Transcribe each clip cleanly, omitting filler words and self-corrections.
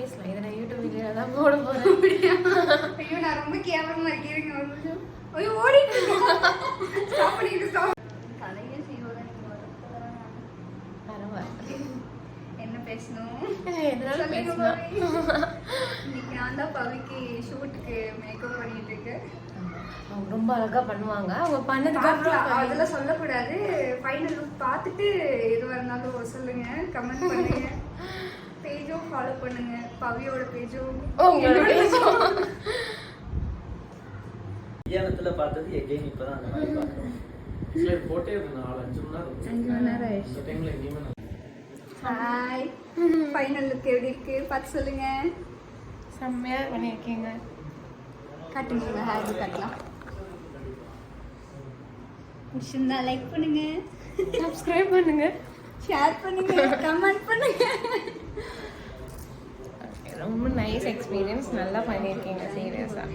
பேசலாம். இதை நான் யூடியூப் வீடியோல தான் போட போறேன். ஐயோ நான் ரொம்ப கேவலமா இருக்கேன். ஒரு நிமிஷம். ஐயோ ஓடிட்டு ஸ்டாப் பண்ணிட்டு ஸ்டாப். தலையே சீவோட பரவாயில்ல. என்ன பேசணும்? எதனால பேசலாம்? இன்னைக்கு நான் தான் பவிக்கு ஷூட்டுக்கு மேக்கப் பண்ணிட்டு இருக்கேன். அவங்க ரொம்ப அழகா பண்ணுவாங்க. அவங்க பண்ணதுக்கு அப்புறம் அதெல்லாம் சொல்லக்கூடாது. ஃபைனல் லுக் பார்த்துட்டு எதுவாக இருந்தாலும் சொல்லுங்க, கமெண்ட் பண்ணுங்க. பேஜும் ஃபாலோ பண்ணுங்க, பவியோட பேஜும் உங்களோட பேஜும். கல்யாணத்துல பார்த்தது எகைன் இப்பதான் அந்த மாதிரி பார்த்தோம். சரி போட்டே ஒரு 4-5 மணி நேரம் ஆயிடுச்சு. இந்த டைம்ல எங்கேயுமே ஹாய், ஃபைனல் லுக் எப்படி இருக்கு பார்த்து சொல்லுங்க. செம்மையா பண்ணியிருக்கீங்க. காட்டுங்க, ஹாய் காட்டலாம். பிடிச்சிருந்தா லைக் பண்ணுங்க, சப்ஸ்கிரைப் பண்ணுங்க, ஷேர் பண்ணுங்க, கமெண்ட் பண்ணுங்க. ரொம்ப நைஸ் எக்ஸ்பீரியன்ஸ். நல்லா பண்ணியிருக்கீங்க சீரியஸா.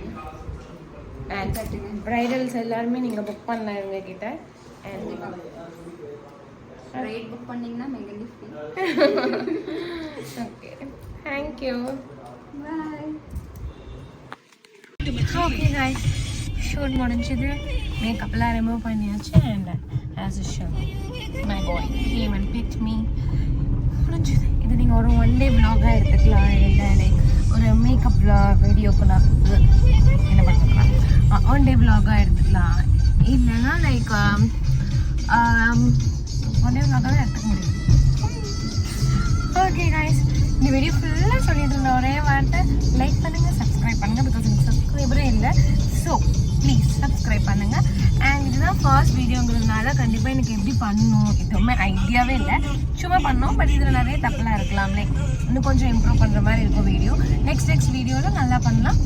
அண்ட் பிரைடல்ஸ் எல்லாருமே நீங்கள் புக் பண்ணலாம் இவங்க கிட்ட. அண்ட் ரேட் புக் பண்ணீங்கன்னா மெகந்தி ஃப்ரீ. ஓகே, தேங்க்யூ, பாய். ஓகே கைஸ், ஷூட் முடிஞ்சது. மேக்கப்லாம் ரிமூவ் பண்ணியாச்சு. And as usual my boy game and picked me. முடிஞ்சது. இது நீங்கள் ஒரு 1 day vlog-ஆ எடுத்துக்கலாம். இல்லை லைக் ஒரு மேக்கப் வீடியோக்கு நான் என்ன பண்ணுறேன் 1 day vlog-ஆ எடுத்துக்கலாம். இல்லைன்னா லைக் 1 day vlog-ஆ தான் எடுத்துக்க முடியும். ஓகே கைஸ், இந்த வீடியோ ஃபுல்லாக சொல்லிட்டு இருந்தேன் ஒரே வார்த்தை, லைக் பண்ணுங்கள், சப்ஸ்கிரைப் பண்ணுங்கள். பிகாஸ் எனக்கு சப்ஸ்கிரைபரே இல்லை. ஸோ ப்ளீஸ் சப்ஸ்கிரைப் பண்ணுங்கள். அண்ட் இதுதான் ஃபர்ஸ்ட் வீடியோங்கிறதுனால கண்டிப்பாக எனக்கு எப்படி பண்ணணும் எதுவுமே ஐடியாவே இல்லை. சும்மா பண்ணோம். பட் இதில் நிறைய தப்பெல்லாம் இருக்கலாம். லைக் இன்னும் கொஞ்சம் இம்ப்ரூவ் பண்ணுற மாதிரி இருக்கும் வீடியோ. நெக்ஸ்ட் வீடியோவில் நல்லா பண்ணலாம்.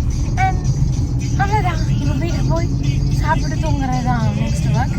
அண்ட் அவ்வளோதான். இப்போ வீட்டுக்கு போய் சாப்பிட்டு தூங்குறது தான் நெக்ஸ்ட் ஒர்க்.